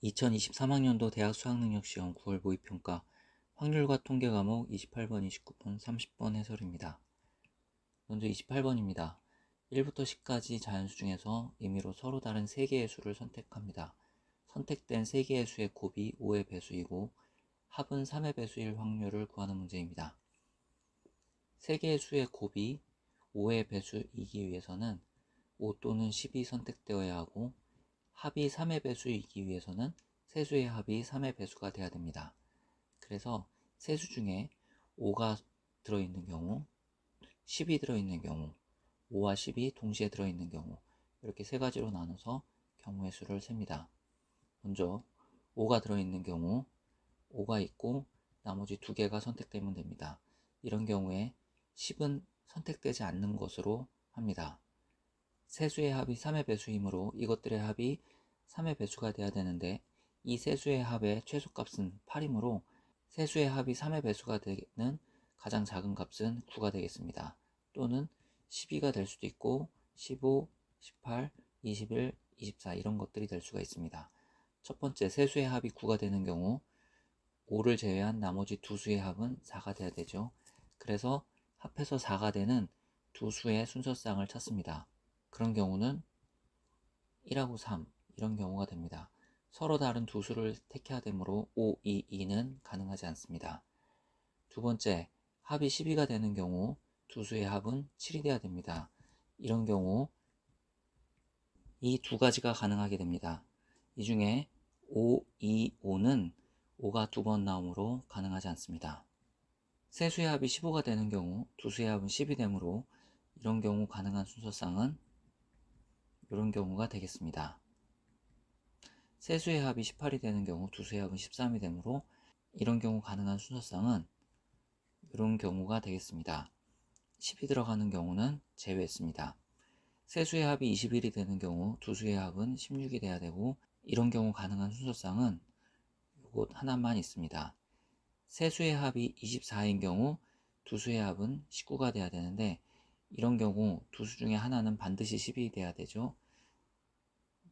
2023학년도 대학 수학능력시험 9월 모의평가 확률과 통계 과목 28번, 29번, 30번 해설입니다. 먼저 28번입니다. 1부터 10까지 자연수 중에서 임의로 서로 다른 3개의 수를 선택합니다. 선택된 3개의 수의 곱이 5의 배수이고 합은 3의 배수일 확률을 구하는 문제입니다. 3개의 수의 곱이 5의 배수이기 위해서는 5 또는 10이 선택되어야 하고 합이 3의 배수이기 위해서는 세수의 합이 3의 배수가 돼야 됩니다. 그래서 세수 중에 5가 들어있는 경우, 10이 들어있는 경우, 5와 10이 동시에 들어있는 경우 이렇게 세 가지로 나눠서 경우의 수를 셉니다. 먼저 5가 들어있는 경우 5가 있고 나머지 2개가 선택되면 됩니다. 이런 경우에 10은 선택되지 않는 것으로 합니다. 세수의 합이 3의 배수이므로 이것들의 합이 3의 배수가 돼야 되는데 이 세수의 합의 최소값은 8이므로 세수의 합이 3의 배수가 되는 가장 작은 값은 9가 되겠습니다. 또는 12가 될 수도 있고 15, 18, 21, 24 이런 것들이 될 수가 있습니다. 첫 번째 세수의 합이 9가 되는 경우 5를 제외한 나머지 두 수의 합은 4가 돼야 되죠. 그래서 합해서 4가 되는 두 수의 순서쌍을 찾습니다. 그런 경우는 1하고 3 이런 경우가 됩니다. 서로 다른 두 수를 택해야 되므로 5, 2, 2는 가능하지 않습니다. 두 번째, 합이 12가 되는 경우 두 수의 합은 7이 돼야 됩니다. 이런 경우 이 두 가지가 가능하게 됩니다. 이 중에 5, 2, 5는 5가 두 번 나오므로 가능하지 않습니다. 세 수의 합이 15가 되는 경우 두 수의 합은 10이 되므로 이런 경우 가능한 순서쌍은 이런 경우가 되겠습니다. 세 수의 합이 18이 되는 경우 두 수의 합은 13이 되므로 이런 경우 가능한 순서쌍은 이런 경우가 되겠습니다. 10이 들어가는 경우는 제외했습니다. 세 수의 합이 21이 되는 경우 두 수의 합은 16이 돼야 되고 이런 경우 가능한 순서쌍은 이것 하나만 있습니다. 세 수의 합이 24인 경우 두 수의 합은 19가 돼야 되는데 이런 경우 두 수 중에 하나는 반드시 10이 돼야 되죠.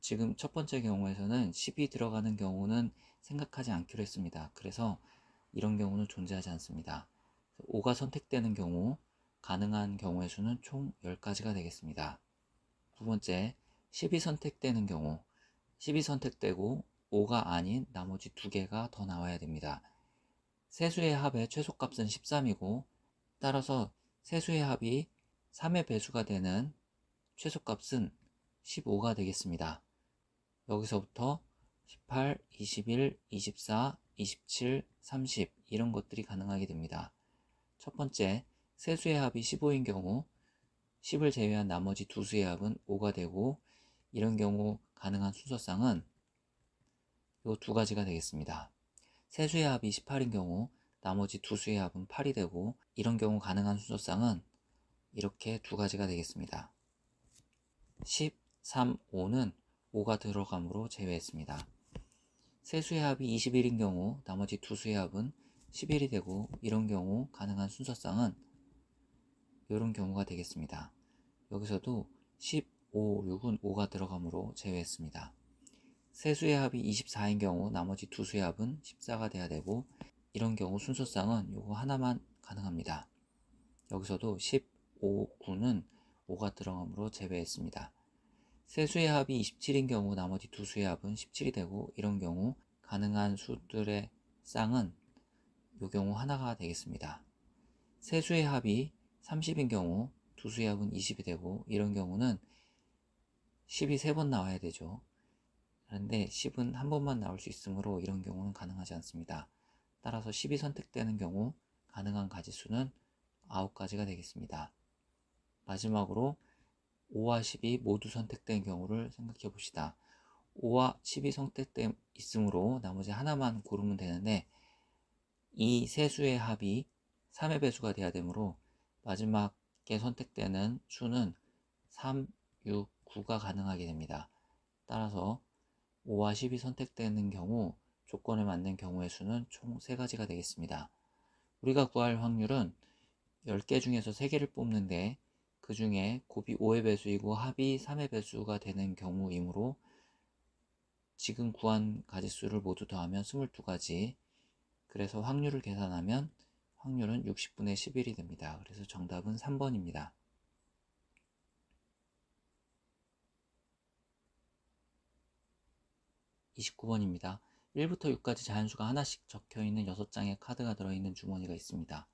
지금 첫 번째 경우에서는 10이 들어가는 경우는 생각하지 않기로 했습니다. 그래서 이런 경우는 존재하지 않습니다. 5가 선택되는 경우 가능한 경우의 수는 총 10가지가 되겠습니다. 두 번째, 10이 선택되는 경우 10이 선택되고 5가 아닌 나머지 2개가 더 나와야 됩니다. 세수의 합의 최소값은 13이고 따라서 세수의 합이 3의 배수가 되는 최소값은 15가 되겠습니다. 여기서부터 18, 21, 24, 27, 30 이런 것들이 가능하게 됩니다. 첫 번째, 세수의 합이 15인 경우 10을 제외한 나머지 두 수의 합은 5가 되고 이런 경우 가능한 순서쌍은 이 두 가지가 되겠습니다. 세수의 합이 18인 경우 나머지 두 수의 합은 8이 되고 이런 경우 가능한 순서쌍은 이렇게 두 가지가 되겠습니다. 10, 3, 5는 5가 들어가므로 제외했습니다. 세수의 합이 21인 경우 나머지 두 수의 합은 11이 되고 이런 경우 가능한 순서쌍은 이런 경우가 되겠습니다. 여기서도 10, 5, 6은 5가 들어가므로 제외했습니다. 세수의 합이 24인 경우 나머지 두 수의 합은 14가 돼야 되고 이런 경우 순서쌍은 이거 하나만 가능합니다. 여기서도 10, 5, 9는 5가 들어가므로 제외했습니다. 세수의 합이 27인 경우 나머지 두 수의 합은 17이 되고 이런 경우 가능한 수들의 쌍은 이 경우 하나가 되겠습니다. 세수의 합이 30인 경우 두 수의 합은 20이 되고 이런 경우는 10이 3번 나와야 되죠. 그런데 10은 한 번만 나올 수 있으므로 이런 경우는 가능하지 않습니다. 따라서 10이 선택되는 경우 가능한 가지수는 9가지가 되겠습니다. 마지막으로 5와 10이 모두 선택된 경우를 생각해 봅시다. 5와 10이 선택돼 있으므로 나머지 하나만 고르면 되는데 이 세 수의 합이 3의 배수가 돼야 되므로 마지막에 선택되는 수는 3, 6, 9가 가능하게 됩니다. 따라서 5와 10이 선택되는 경우 조건에 맞는 경우의 수는 총 3가지가 되겠습니다. 우리가 구할 확률은 10개 중에서 3개를 뽑는데 그 중에 곱이 5의 배수이고 합이 3의 배수가 되는 경우이므로 지금 구한 가지수를 모두 더하면 22가지. 그래서 확률을 계산하면 확률은 60분의 11이 됩니다. 그래서 정답은 3번입니다. 29번입니다. 1부터 6까지 자연수가 하나씩 적혀있는 6장의 카드가 들어있는 주머니가 있습니다.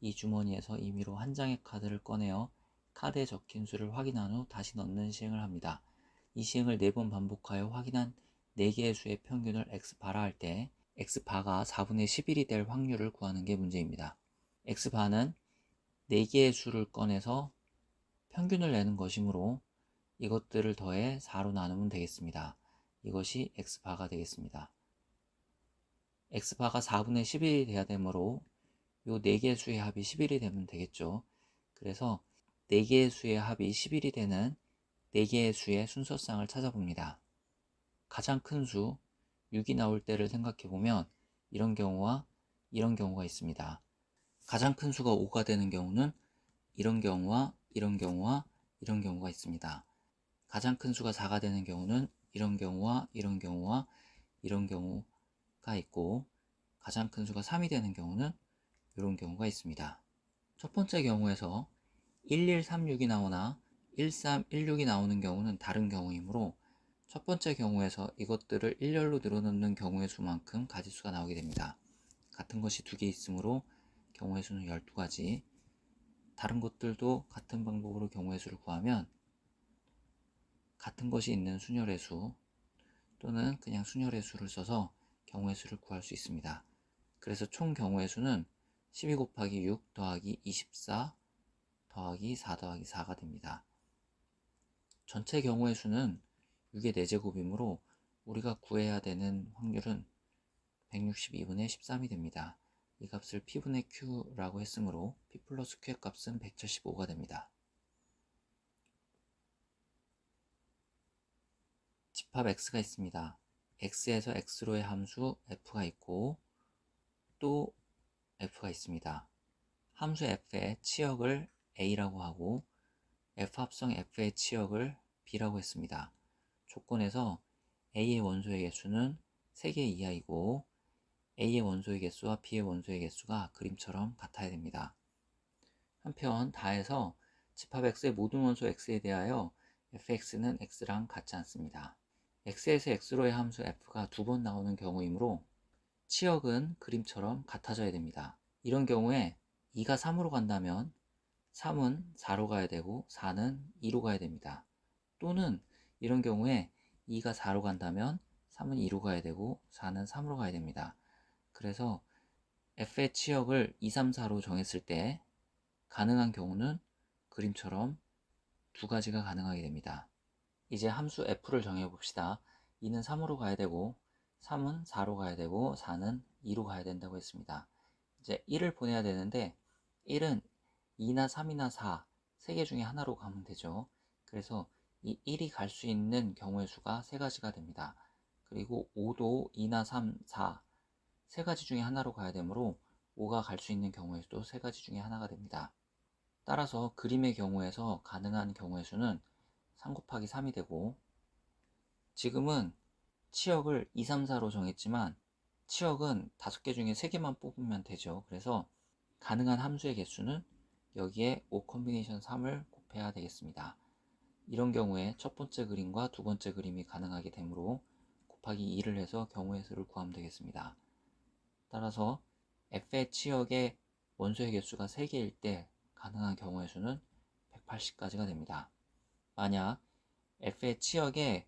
이 주머니에서 임의로 한 장의 카드를 꺼내어 카드에 적힌 수를 확인한 후 다시 넣는 시행을 합니다. 이 시행을 4번 반복하여 확인한 4개의 수의 평균을 x바라 할 때 x바가 4분의 11이 될 확률을 구하는 게 문제입니다. x바는 4개의 수를 꺼내서 평균을 내는 것이므로 이것들을 더해 4로 나누면 되겠습니다. 이것이 x바가 되겠습니다. x바가 4분의 11이 돼야 되므로 이 4개의 수의 합이 11이 되면 되겠죠. 그래서 4개의 수의 합이 11이 되는 4개의 수의 순서쌍을 찾아봅니다. 가장 큰 수 6이 나올 때를 생각해보면 이런 경우와 이런 경우가 있습니다. 가장 큰 수가 5가 되는 경우는 이런 경우와 이런 경우와 이런 경우가 있습니다. 가장 큰 수가 4가 되는 경우는 이런 경우와 이런 경우와 이런 경우가 있고, 가장 큰 수가 3이 되는 경우는 이런 경우가 있습니다. 첫 번째 경우에서 1136이 나오나 1316이 나오는 경우는 다른 경우이므로 첫 번째 경우에서 이것들을 일렬로 늘어놓는 경우의 수만큼 가지수가 나오게 됩니다. 같은 것이 2개 있으므로 경우의 수는 12가지. 다른 것들도 같은 방법으로 경우의 수를 구하면 같은 것이 있는 순열의 수 또는 그냥 순열의 수를 써서 경우의 수를 구할 수 있습니다. 그래서 총 경우의 수는 12 곱하기 6 더하기 24 더하기 4 더하기 4가 됩니다. 전체 경우의 수는 6의 4제곱이므로 우리가 구해야 되는 확률은 162분의 13이 됩니다. 이 값을 P분의 Q라고 했으므로 P 플러스 Q의 값은 175가 됩니다. 집합 X가 있습니다. X에서 X로의 함수 F가 있고 또 F가 있습니다. 함수 F의 치역을 A라고 하고 F 합성 F의 치역을 B라고 했습니다. 조건에서 A의 원소의 개수는 3개 이하이고 A의 원소의 개수와 B의 원소의 개수가 그림처럼 같아야 됩니다. 한편 다해서 집합 X의 모든 원소 X에 대하여 fx는 X랑 같지 않습니다. X에서 X로의 함수 F가 2번 나오는 경우이므로 치역은 그림처럼 같아져야 됩니다. 이런 경우에 2가 3으로 간다면 3은 4로 가야 되고 4는 2로 가야 됩니다. 또는 이런 경우에 2가 4로 간다면 3은 2로 가야 되고 4는 3으로 가야 됩니다. 그래서 f의 치역을 2, 3, 4로 정했을 때 가능한 경우는 그림처럼 2가지가 가능하게 됩니다. 이제 함수 f를 정해봅시다. 2는 3으로 가야 되고 3은 4로 가야 되고 4는 2로 가야 된다고 했습니다. 이제 1을 보내야 되는데 1은 2나 3이나 4, 3개 중에 하나로 가면 되죠. 그래서 이 1이 갈 수 있는 경우의 수가 3가지가 됩니다. 그리고 5도 2나 3, 4, 3가지 중에 하나로 가야 되므로 5가 갈 수 있는 경우의 수도 3가지 중에 하나가 됩니다. 따라서 그림의 경우에서 가능한 경우의 수는 3 곱하기 3이 되고, 지금은 치역을 2, 3, 4로 정했지만 치역은 5개 중에 3개만 뽑으면 되죠. 그래서 가능한 함수의 개수는 여기에 5 콤비네이션 3을 곱해야 되겠습니다. 이런 경우에 첫 번째 그림과 두 번째 그림이 가능하게 되므로 곱하기 2를 해서 경우의 수를 구하면 되겠습니다. 따라서 f의 치역의 원소의 개수가 3개일 때 가능한 경우의 수는 180가지가 됩니다. 만약 f의 치역의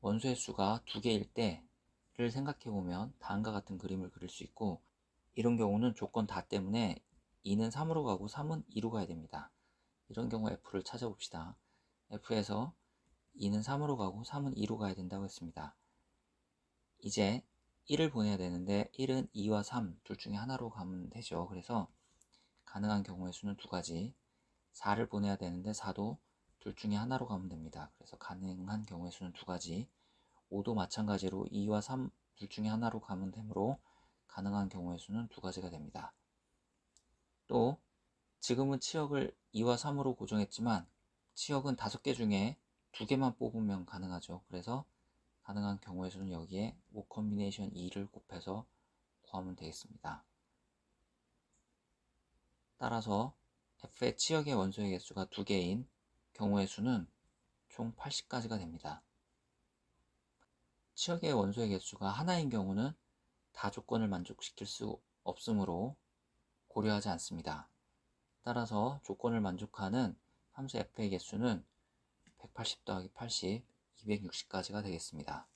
원소의 수가 2개일 때를 생각해보면 다음과 같은 그림을 그릴 수 있고, 이런 경우는 조건 다 때문에 2는 3으로 가고 3은 2로 가야 됩니다. 이런 경우 f를 찾아봅시다. f에서 2는 3으로 가고 3은 2로 가야 된다고 했습니다. 이제 1을 보내야 되는데 1은 2와 3 둘 중에 하나로 가면 되죠. 그래서 가능한 경우의 수는 2가지. 4를 보내야 되는데 4도 둘 중에 하나로 가면 됩니다. 그래서 가능한 경우의 수는 2가지. 5도 마찬가지로 2와 3 둘 중에 하나로 가면 되므로 가능한 경우의 수는 2가지가 됩니다. 또 지금은 치역을 2와 3으로 고정했지만 치역은 5개 중에 2개만 뽑으면 가능하죠. 그래서 가능한 경우의 수는 여기에 5 컨비네이션 2를 곱해서 구하면 되겠습니다. 따라서 f의 치역의 원소의 개수가 2개인 경우의 수는 총 80가지가 됩니다. 치역의 원소의 개수가 하나인 경우는 다 조건을 만족시킬 수 없으므로 고려하지 않습니다. 따라서 조건을 만족하는 함수 f의 개수는 180 더하기 80, 260까지가 되겠습니다.